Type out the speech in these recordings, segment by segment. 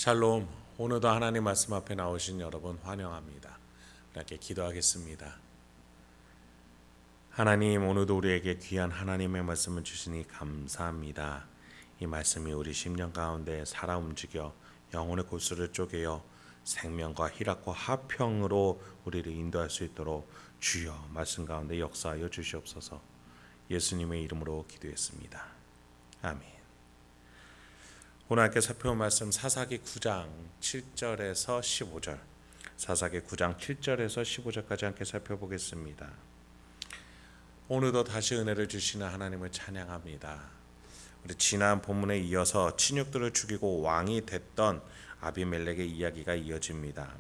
샬롬. 오늘도 하나님 말씀 앞에 나오신 여러분 환영합니다. 이렇게 기도하겠습니다. 하나님, 오늘도 우리에게 귀한 하나님의 말씀을 주시니 감사합니다. 이 말씀이 우리 심령 가운데 살아 움직여 영혼의 골수를 쪼개어 생명과 희락과 화평으로 우리를 인도할 수 있도록 주여 말씀 가운데 역사하여 주시옵소서. 예수님의 이름으로 기도했습니다. 아멘. 오늘 함께 살펴볼 말씀 사사기 9장 7절에서 15절, 사사기 9장 7절에서 15절까지 함께 살펴보겠습니다. 오늘도 다시 은혜를 주시는 하나님을 찬양합니다. 우리 지난 본문에 이어서 친육들을 죽이고 왕이 됐던 아비멜렉의 이야기가 이어집니다.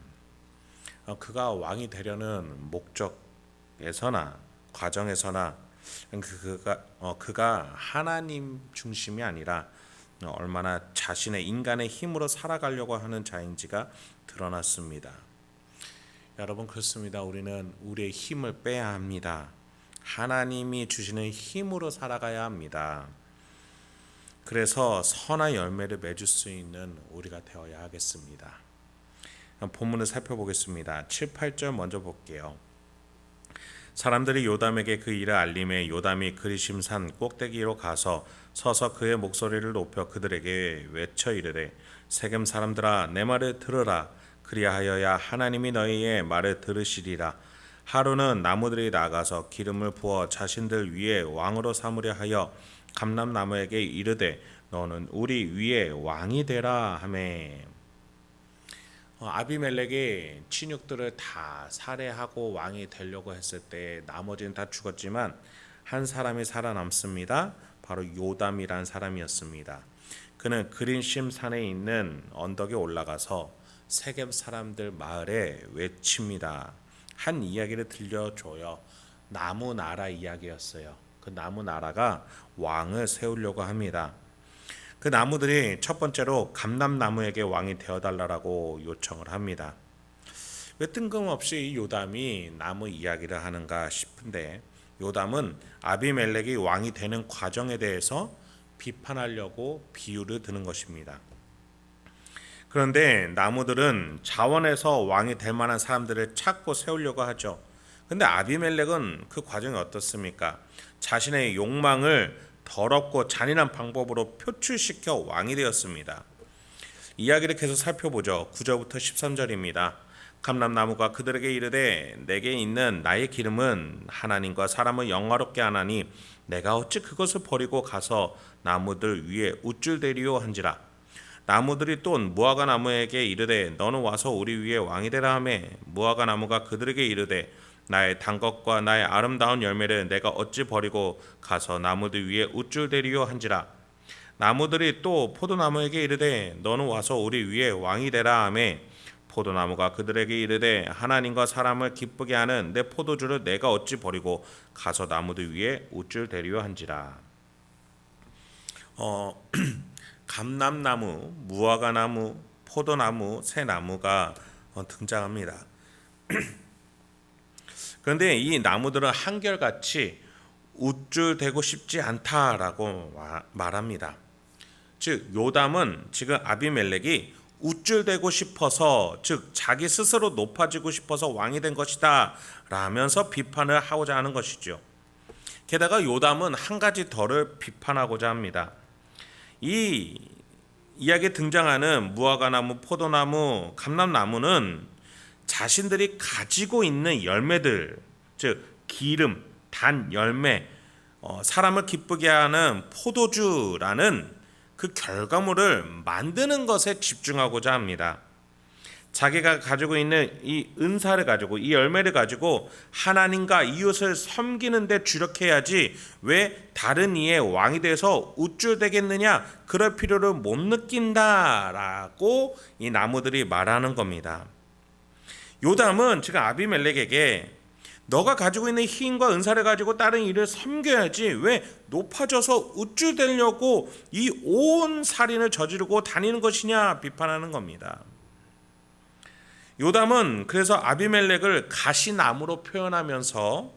그가 왕이 되려는 목적에서나 과정에서나 그가 하나님 중심이 아니라 얼마나 자신의 인간의 힘으로 살아가려고 하는 자인지가 드러났습니다. 여러분, 그렇습니다. 우리는 우리의 힘을 빼야 합니다. 하나님이 주시는 힘으로 살아가야 합니다. 그래서 선한 열매를 맺을 수 있는 우리가 되어야 하겠습니다. 본문을 살펴보겠습니다. 7, 8절 먼저 볼게요. 사람들이 요담에게 그 일을 알림해 요담이 그리심산 꼭대기로 가서 서서 그의 목소리를 높여 그들에게 외쳐 이르되 세겜 사람들아, 내 말을 들으라. 그리하여야 하나님이 너희의 말을 들으시리라. 하루는 나무들이 나가서 기름을 부어 자신들 위에 왕으로 삼으려 하여 감람나무에게 이르되 너는 우리 위에 왕이 되라 하매. 아비멜렉이 친육들을 다 살해하고 왕이 되려고 했을 때 나머지는 다 죽었지만 한 사람이 살아남습니다. 바로 요담이란 사람이었습니다. 그는 그린심 산에 있는 언덕에 올라가서 세겜 사람들 마을에 외칩니다. 한 이야기를 들려줘요. 나무 나라 이야기였어요. 그 나무 나라가 왕을 세우려고 합니다. 그 나무들이 첫 번째로 감람나무에게 왕이 되어달라고 요청을 합니다. 왜 뜬금없이 요담이 나무 이야기를 하는가 싶은데, 요담은 아비멜렉이 왕이 되는 과정에 대해서 비판하려고 비유를 드는 것입니다. 그런데 나무들은 자원해서 왕이 될 만한 사람들을 찾고 세우려고 하죠. 근데 아비멜렉은 그 과정이 어떻습니까? 자신의 욕망을 더럽고 잔인한 방법으로 표출시켜 왕이 되었습니다. 이야기를 계속 살펴보죠. 9절부터 13절입니다. 감람나무가 그들에게 이르되 내게 있는 나의 기름은 하나님과 사람을 영화롭게 하나니 내가 어찌 그것을 버리고 가서 나무들 위에 우쭐대리오 한지라. 나무들이 또 무화과 나무에게 이르되 너는 와서 우리 위에 왕이 되라 하매 무화과 나무가 그들에게 이르되 나의 단 것과 나의 아름다운 열매를 내가 어찌 버리고 가서 나무들 위에 우쭐대리오 한지라. 나무들이 또 포도나무에게 이르되 너는 와서 우리 위에 왕이 되라 하매 포도나무가 그들에게 이르되 하나님과 사람을 기쁘게 하는 내 포도주를 내가 어찌 버리고 가서 나무들 위에 우쭐대리오 한지라. 감람나무, 무화과나무, 포도나무 세 나무가 등장합니다. 그런데 이 나무들은 한결같이 우쭐대고 싶지 않다라고 말합니다. 즉 요담은 지금 아비멜렉이 우쭐대고 싶어서, 즉 자기 스스로 높아지고 싶어서 왕이 된 것이다 라면서 비판을 하고자 하는 것이죠. 게다가 요담은 한 가지 더를 비판하고자 합니다. 이 이야기에 등장하는 무화과나무, 포도나무, 감람나무는 자신들이 가지고 있는 열매들, 즉 기름, 단 열매, 사람을 기쁘게 하는 포도주라는 그 결과물을 만드는 것에 집중하고자 합니다. 자기가 가지고 있는 이 은사를 가지고, 이 열매를 가지고 하나님과 이웃을 섬기는 데 주력해야지 왜 다른 이의 왕이 돼서 우쭐대겠느냐, 그럴 필요를 못 느낀다라고 이 나무들이 말하는 겁니다. 요담은 지금 아비멜렉에게 너가 가지고 있는 힘과 은사를 가지고 다른 일을 섬겨야지 왜 높아져서 우쭐대려고 이 온 살인을 저지르고 다니는 것이냐 비판하는 겁니다. 요담은 그래서 아비멜렉을 가시나무로 표현하면서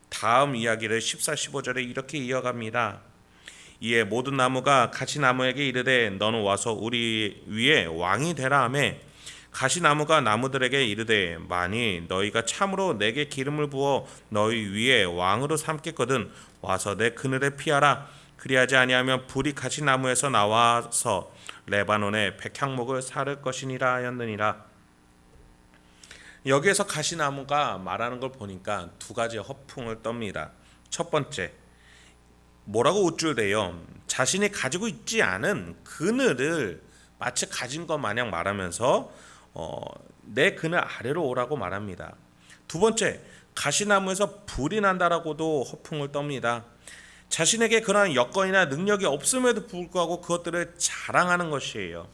다음 이야기를 14, 15절에 이렇게 이어갑니다. 이에 모든 나무가 가시나무에게 이르되 너는 와서 우리 위에 왕이 되라 하며 가시나무가 나무들에게 이르되 만일 너희가 참으로 내게 기름을 부어 너희 위에 왕으로 삼겠거든 와서 내 그늘에 피하라. 그리하지 아니하면 불이 가시나무에서 나와서 레바논의 백향목을 사를 것이니라 하였느니라. 여기에서 가시나무가 말하는 걸 보니까 두 가지 허풍을 떱니다. 첫 번째, 뭐라고 우쭐대요? 자신이 가지고 있지 않은 그늘을 마치 가진 것 마냥 말하면서 내 그늘 아래로 오라고 말합니다. 두 번째, 가시나무에서 불이 난다라고도 허풍을 떱니다. 자신에게 그러한 여건이나 능력이 없음에도 불구하고 그것들을 자랑하는 것이에요.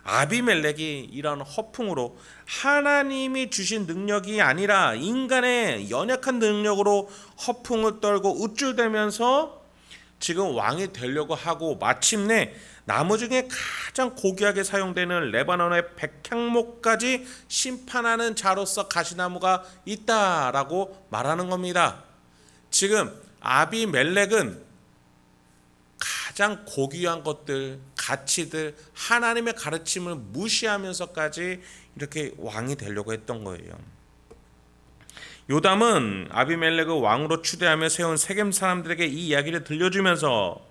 아비멜렉이 이런 허풍으로 하나님이 주신 능력이 아니라 인간의 연약한 능력으로 허풍을 떨고 우쭐대면서 지금 왕이 되려고 하고 마침내 나무 중에 가장 고귀하게 사용되는 레바논의 백향목까지 심판하는 자로서 가시나무가 있다라고 말하는 겁니다. 지금 아비멜렉은 가장 고귀한 것들, 가치들, 하나님의 가르침을 무시하면서까지 이렇게 왕이 되려고 했던 거예요. 요담은 아비멜렉을 왕으로 추대하며 세운 세겜 사람들에게 이 이야기를 들려주면서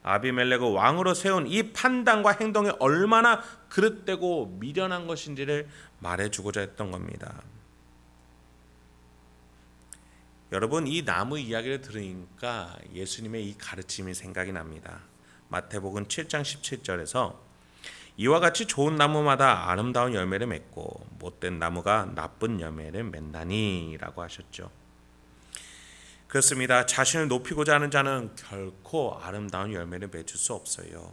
아비멜렉을 왕으로 세운 이 판단과 행동이 얼마나 그릇되고 미련한 것인지를 말해주고자 했던 겁니다. 여러분, 이 나무 이야기를 들으니까 예수님의 이 가르침이 생각이 납니다. 마태복음 7장 17절에서 이와 같이 좋은 나무마다 아름다운 열매를 맺고 못된 나무가 나쁜 열매를 맺나니 라고 하셨죠. 그렇습니다. 자신을 높이고자 하는 자는 결코 아름다운 열매를 맺을 수 없어요.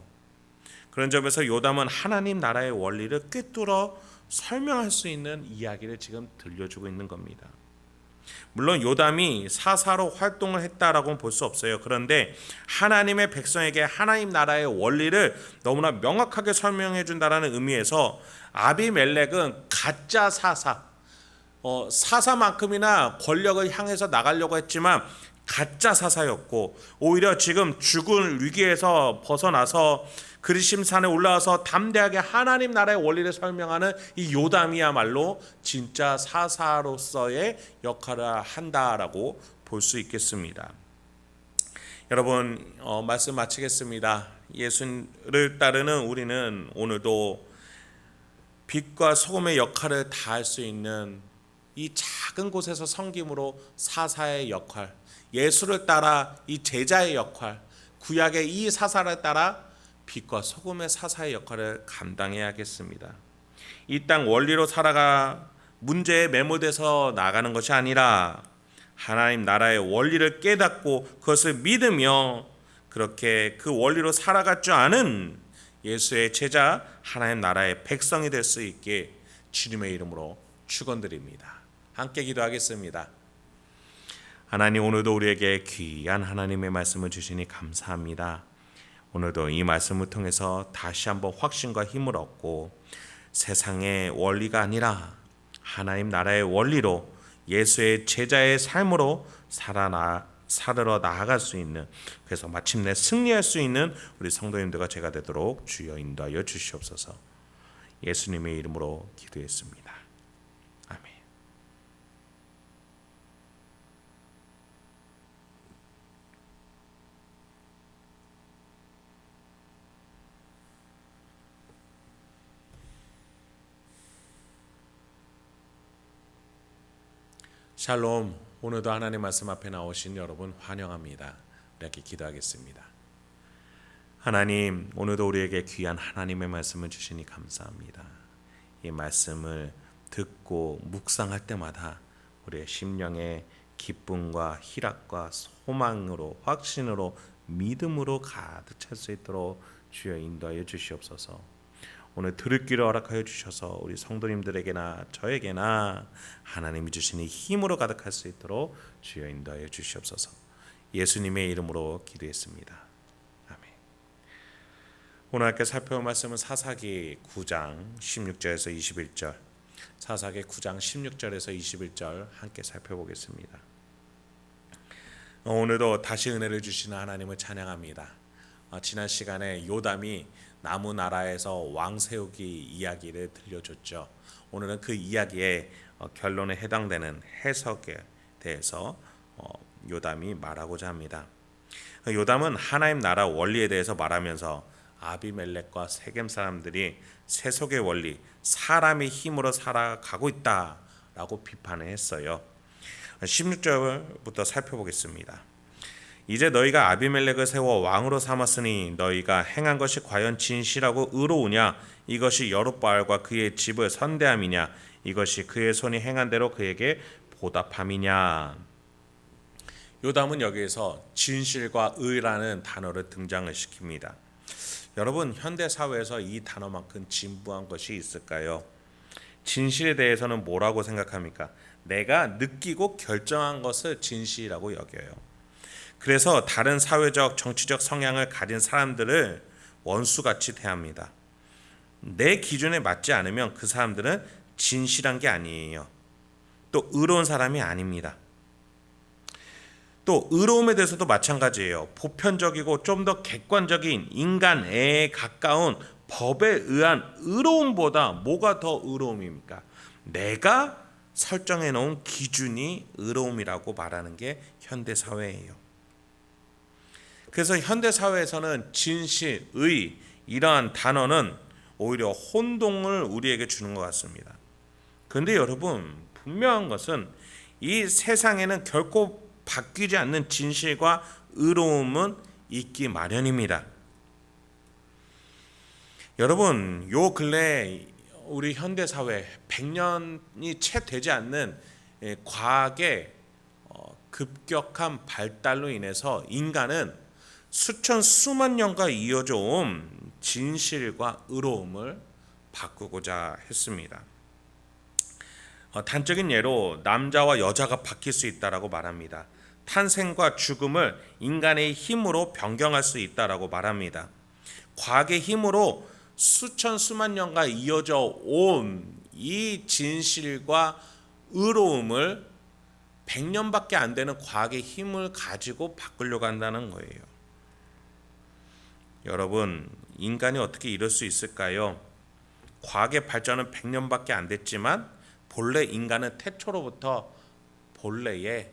그런 점에서 요담은 하나님 나라의 원리를 꿰뚫어 설명할 수 있는 이야기를 지금 들려주고 있는 겁니다. 물론 요담이 사사로 활동을 했다라고는 볼 수 없어요. 그런데 하나님의 백성에게 하나님 나라의 원리를 너무나 명확하게 설명해 준다라는 의미에서 아비멜렉은 가짜 사사만큼이나 권력을 향해서 나가려고 했지만 가짜 사사였고, 오히려 지금 죽을 위기에서 벗어나서 그리심산에 올라와서 담대하게 하나님 나라의 원리를 설명하는 이 요담이야말로 진짜 사사로서의 역할을 한다라고 볼 수 있겠습니다. 여러분, 말씀 마치겠습니다. 예수를 따르는 우리는 오늘도 빛과 소금의 역할을 다할 수 있는 이 작은 곳에서 섬김으로 사사의 역할, 예수를 따라 이 제자의 역할, 구약의 이 사사를 따라 빛과 소금의 사사의 역할을 감당해야겠습니다. 이 땅 원리로 살아가 문제에 매몰돼서 나가는 것이 아니라 하나님 나라의 원리를 깨닫고 그것을 믿으며 그렇게 그 원리로 살아갈 줄 아는 예수의 제자, 하나님 나라의 백성이 될 수 있게 주님의 이름으로 축원드립니다. 함께 기도하겠습니다. 하나님, 오늘도 우리에게 귀한 하나님의 말씀을 주시니 감사합니다. 오늘도 이 말씀을 통해서 다시 한번 확신과 힘을 얻고 세상의 원리가 아니라 하나님 나라의 원리로 예수의 제자의 삶으로 살으러 나아갈 수 있는, 그래서 마침내 승리할 수 있는 우리 성도님들과 제가 되도록 주여 인도하여 주시옵소서. 예수님의 이름으로 기도했습니다. 아멘. 샬롬. 오늘도 하나님 말씀 앞에 나오신 여러분 환영합니다. 이렇게 기도하겠습니다. 하나님, 오늘도 우리에게 귀한 하나님의 말씀을 주시니 감사합니다. 이 말씀을 듣고 묵상할 때마다 우리의 심령에 기쁨과 희락과 소망으로, 확신으로, 믿음으로 가득 찰 수 있도록 주여 인도하여 주시옵소서. 오늘 들을 귀를 허락하여 주셔서 우리 성도님들에게나 저에게나 하나님이 주시는 힘으로 가득할 수 있도록 주여 인도하여 주시옵소서. 예수님의 이름으로 기도했습니다. 아멘. 오늘 함께 살펴볼 말씀은 사사기 9장 16절에서 21절, 사사기 9장 16절에서 21절 함께 살펴보겠습니다. 오늘도 다시 은혜를 주시는 하나님을 찬양합니다. 지난 시간에 요담이 나무 나라에서 왕 세우기 이야기를 들려줬죠. 오늘은 그 이야기의 결론에 해당되는 해석에 대해서 요담이 말하고자 합니다. 요담은 하나님 나라 원리에 대해서 말하면서 아비멜렉과 세겜 사람들이 세속의 원리, 사람의 힘으로 살아가고 있다라고 비판을 했어요. 16절부터 살펴보겠습니다. 이제 너희가 아비멜렉을 세워 왕으로 삼았으니 너희가 행한 것이 과연 진실하고 의로우냐? 이것이 여룻바알과 그의 집을 선대함이냐? 이것이 그의 손이 행한 대로 그에게 보답함이냐? 요담은 여기에서 진실과 의라는 단어를 등장을 시킵니다. 여러분, 현대 사회에서 이 단어만큼 진부한 것이 있을까요? 진실에 대해서는 뭐라고 생각합니까? 내가 느끼고 결정한 것을 진실이라고 여겨요. 그래서 다른 사회적, 정치적 성향을 가진 사람들을 원수같이 대합니다. 내 기준에 맞지 않으면 그 사람들은 진실한 게 아니에요. 또 의로운 사람이 아닙니다. 또 의로움에 대해서도 마찬가지예요. 보편적이고 좀 더 객관적인 인간에 가까운 법에 의한 의로움보다 뭐가 더 의로움입니까? 내가 설정해 놓은 기준이 의로움이라고 말하는 게 현대 사회예요. 그래서 현대 사회에서는 진실, 의 이러한 단어는 오히려 혼동을 우리에게 주는 것 같습니다. 그런데 여러분, 분명한 것은 이 세상에는 결코 바뀌지 않는 진실과 의로움은 있기 마련입니다. 여러분, 요 근래 우리 현대 사회 100년이 채 되지 않는 과학의 급격한 발달로 인해서 인간은 수만 년간 이어져 온 진실과 의로움을 바꾸고자 했습니다. 단적인 예로 남자와 여자가 바뀔 수 있다라고 말합니다. 탄생과 죽음을 인간의 힘으로 변경할 수 있다라고 말합니다. 과학의 힘으로 수만 년간 이어져 온 이 진실과 의로움을 100년밖에 안 되는 과학의 힘을 가지고 바꾸려고 한다는 거예요. 여러분, 인간이 어떻게 이럴 수 있을까요? 과학의 발전은 100년밖에 안 됐지만 본래 인간은 태초로부터 본래의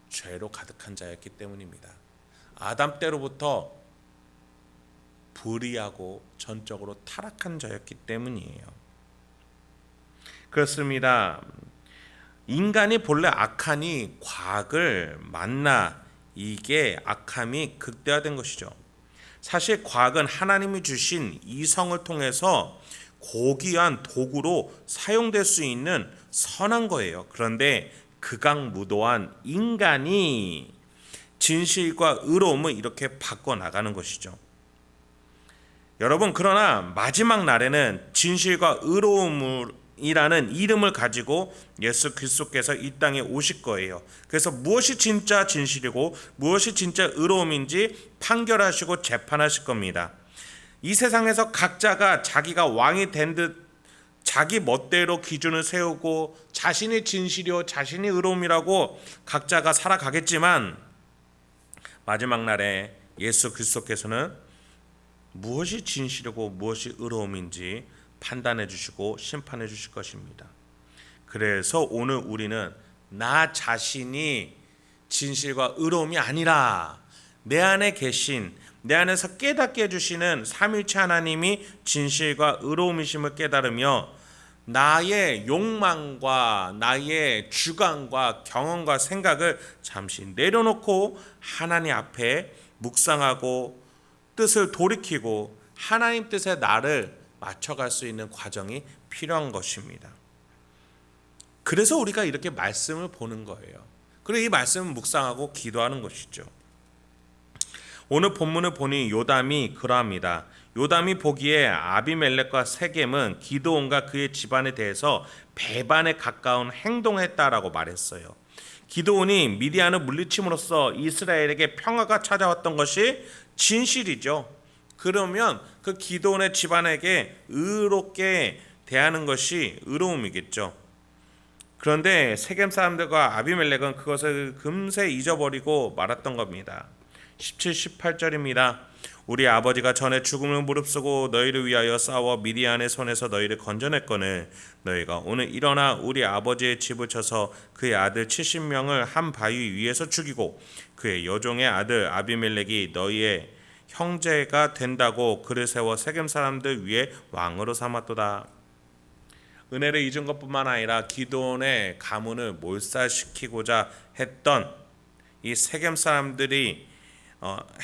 죄로 가득한 자였기 때문입니다. 아담 때로부터 불의하고 전적으로 타락한 자였기 때문이에요. 그렇습니다. 인간이 본래 악하니 과학을 만나 이게 악함이 극대화된 것이죠. 사실 과학은 하나님이 주신 이성을 통해서 고귀한 도구로 사용될 수 있는 선한 거예요. 그런데 극악무도한 인간이 진실과 의로움을 이렇게 바꿔나가는 것이죠. 여러분, 그러나 마지막 날에는 진실과 의로움이라는 이름을 가지고 예수 그리스도께서 이 땅에 오실 거예요. 그래서 무엇이 진짜 진실이고 무엇이 진짜 의로움인지 판결하시고 재판하실 겁니다. 이 세상에서 각자가 자기가 왕이 된 듯 자기 멋대로 기준을 세우고 자신이 진실이요 자신이 의로움이라고 각자가 살아가겠지만 마지막 날에 예수 그리스도께서는 무엇이 진실이고 무엇이 의로움인지 판단해 주시고 심판해 주실 것입니다. 그래서 오늘 우리는 나 자신이 진실과 의로움이 아니라 내 안에 계신, 내 안에서 깨닫게 해주시는 삼위일체 하나님이 진실과 의로움이심을 깨달으며 나의 욕망과 나의 주관과 경험과 생각을 잠시 내려놓고 하나님 앞에 묵상하고 뜻을 돌이키고 하나님 뜻에 나를 맞춰갈 수 있는 과정이 필요한 것입니다. 그래서 우리가 이렇게 말씀을 보는 거예요. 그리고 이 말씀을 묵상하고 기도하는 것이죠. 오늘 본문을 보니 요담이 그러합니다. 요담이 보기에 아비멜렉과 세겜은 기드온과 그의 집안에 대해서 배반에 가까운 행동을 했다라고 말했어요. 기드온이 미디안을 물리침으로써 이스라엘에게 평화가 찾아왔던 것이 진실이죠. 그러면 그 기드온의 집안에게 의롭게 대하는 것이 의로움이겠죠. 그런데 세겜 사람들과 아비멜렉은 그것을 금세 잊어버리고 말았던 겁니다. 17, 18절입니다. 우리 아버지가 전에 죽음을 무릅쓰고 너희를 위하여 싸워 미디안의 손에서 너희를 건져냈거늘 너희가 오늘 일어나 우리 아버지의 집을 쳐서 그의 아들 70명을 한 바위 위에서 죽이고 그의 여종의 아들 아비멜렉이 너희의 형제가 된다고 그를 세워 세겜 사람들 위에 왕으로 삼았도다. 은혜를 잊은 것뿐만 아니라 기드온의 가문을 몰살시키고자 했던 이 세겜 사람들이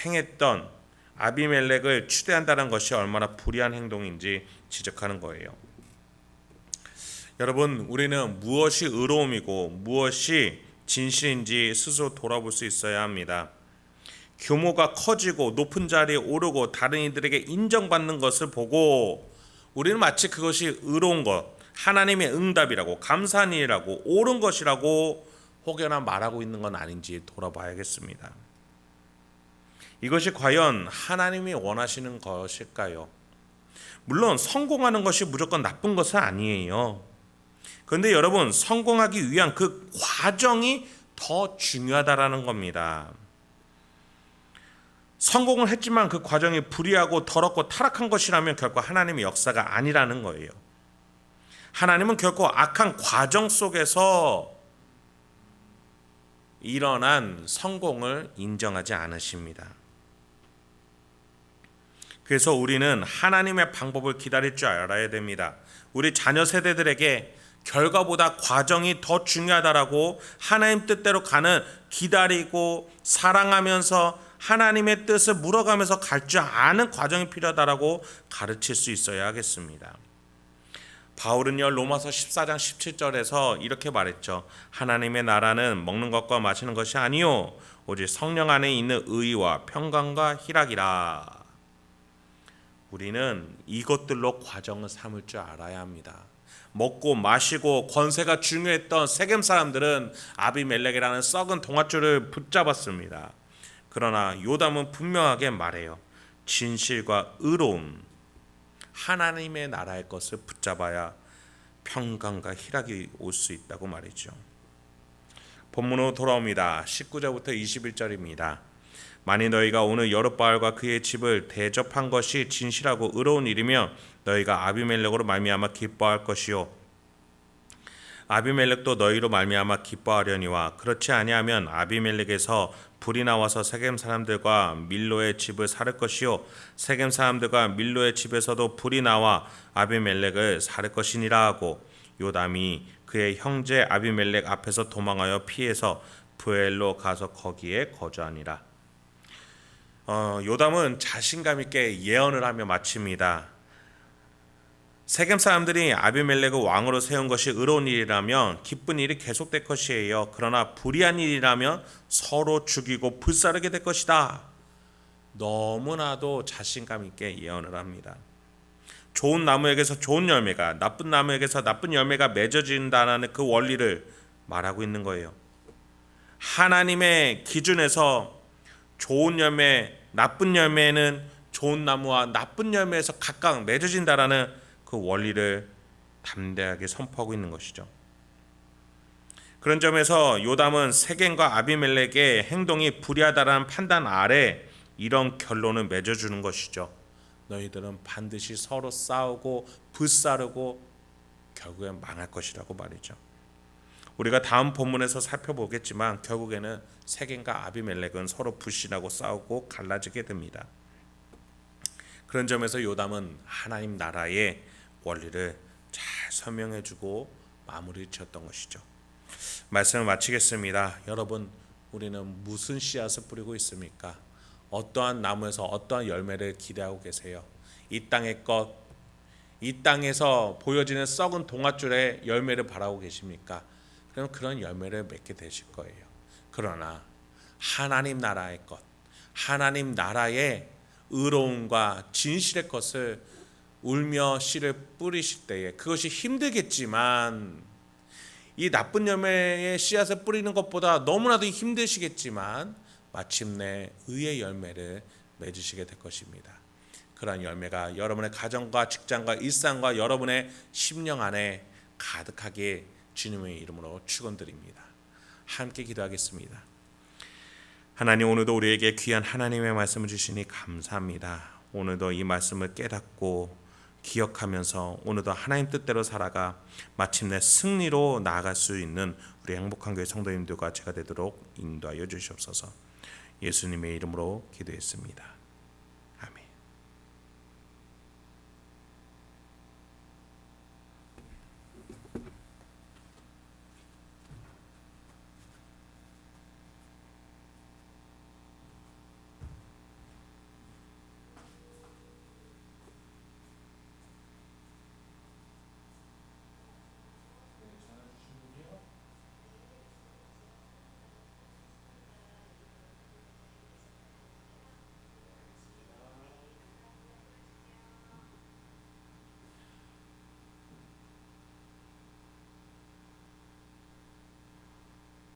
행했던 아비멜렉을 추대한다는 것이 얼마나 불의한 행동인지 지적하는 거예요. 여러분, 우리는 무엇이 의로움이고 무엇이 진실인지 스스로 돌아볼 수 있어야 합니다. 규모가 커지고 높은 자리에 오르고 다른 이들에게 인정받는 것을 보고 우리는 마치 그것이 의로운 것, 하나님의 응답이라고, 감사한 일이라고, 옳은 것이라고 혹여나 말하고 있는 건 아닌지 돌아봐야겠습니다. 이것이 과연 하나님이 원하시는 것일까요? 물론 성공하는 것이 무조건 나쁜 것은 아니에요. 그런데 여러분, 성공하기 위한 그 과정이 더 중요하다라는 겁니다. 성공을 했지만 그 과정이 불의하고 더럽고 타락한 것이라면 결코 하나님의 역사가 아니라는 거예요. 하나님은 결코 악한 과정 속에서 일어난 성공을 인정하지 않으십니다. 그래서 우리는 하나님의 방법을 기다릴 줄 알아야 됩니다. 우리 자녀 세대들에게 결과보다 과정이 더 중요하다라고 하나님 뜻대로 가는 기다리고 사랑하면서 하나님의 뜻을 물어가면서 갈 줄 아는 과정이 필요하다라고 가르칠 수 있어야 하겠습니다. 바울은요 로마서 14장 17절에서 이렇게 말했죠. 하나님의 나라는 먹는 것과 마시는 것이 아니요 오직 성령 안에 있는 의와 평강과 희락이라. 우리는 이것들로 과정을 삼을 줄 알아야 합니다. 먹고 마시고 권세가 중요했던 세겜 사람들은 아비멜렉이라는 썩은 동아줄을 붙잡았습니다. 그러나 요담은 분명하게 말해요. 진실과 의로움, 하나님의 나라의 것을 붙잡아야 평강과 희락이 올 수 있다고 말이죠. 본문으로 돌아옵니다. 19절부터 21절입니다. 만일 너희가 오늘 여룻바알과 그의 집을 대접한 것이 진실하고 의로운 일이며 너희가 아비멜렉으로 말미암아 기뻐할 것이요 아비멜렉도 너희로 말미암아 기뻐하려니와 그렇지 아니하면 아비멜렉에서 불이 나와서 세겜 사람들과 밀로의 집을 살을 것이요 세겜 사람들과 밀로의 집에서도 불이 나와 아비멜렉을 살을 것이니라 하고 요담이 그의 형제 아비멜렉 앞에서 도망하여 피해서 브엘로 가서 거기에 거주하니라. 요담은 자신감 있게 예언을 하며 마칩니다. 세겜 사람들이 아비멜렉을 왕으로 세운 것이 의로운 일이라면 기쁜 일이 계속될 것이에요. 그러나 불의한 일이라면 서로 죽이고 불사르게 될 것이다. 너무나도 자신감 있게 예언을 합니다. 좋은 나무에게서 좋은 열매가, 나쁜 나무에게서 나쁜 열매가 맺어진다는 그 원리를 말하고 있는 거예요. 하나님의 기준에서 좋은 열매, 나쁜 열매는 좋은 나무와 나쁜 열매에서 각각 맺어진다라는 그 원리를 담대하게 선포하고 있는 것이죠. 그런 점에서 요담은 세겜과 아비멜렉의 행동이 불의하다라는 판단 아래 이런 결론을 맺어주는 것이죠. 너희들은 반드시 서로 싸우고 불사르고 결국엔 망할 것이라고 말이죠. 우리가 다음 본문에서 살펴보겠지만 결국에는 세겜과 아비멜렉은 서로 불신하고 싸우고 갈라지게 됩니다. 그런 점에서 요담은 하나님 나라의 원리를 잘 설명해주고 마무리 지었던 것이죠. 말씀을 마치겠습니다. 여러분, 우리는 무슨 씨앗을 뿌리고 있습니까? 어떠한 나무에서 어떠한 열매를 기대하고 계세요? 이 땅의 것, 이 땅에서 보여지는 썩은 동아줄의 열매를 바라고 계십니까? 그럼 그런 열매를 맺게 되실 거예요. 그러나 하나님 나라의 것, 하나님 나라의 의로움과 진실의 것을 울며 씨를 뿌리실 때에 그것이 힘들겠지만 이 나쁜 열매의 씨앗을 뿌리는 것보다 너무나도 힘드시겠지만 마침내 의의 열매를 맺으시게 될 것입니다. 그러한 열매가 여러분의 가정과 직장과 일상과 여러분의 심령 안에 가득하게 주님의 이름으로 축원드립니다. 함께 기도하겠습니다. 하나님, 오늘도 우리에게 귀한 하나님의 말씀을 주시니 감사합니다. 오늘도 이 말씀을 깨닫고 기억하면서 오늘도 하나님 뜻대로 살아가 마침내 승리로 나아갈 수 있는 우리 행복한 교회 성도님들과 제가 되도록 인도하여 주시옵소서. 예수님의 이름으로 기도했습니다.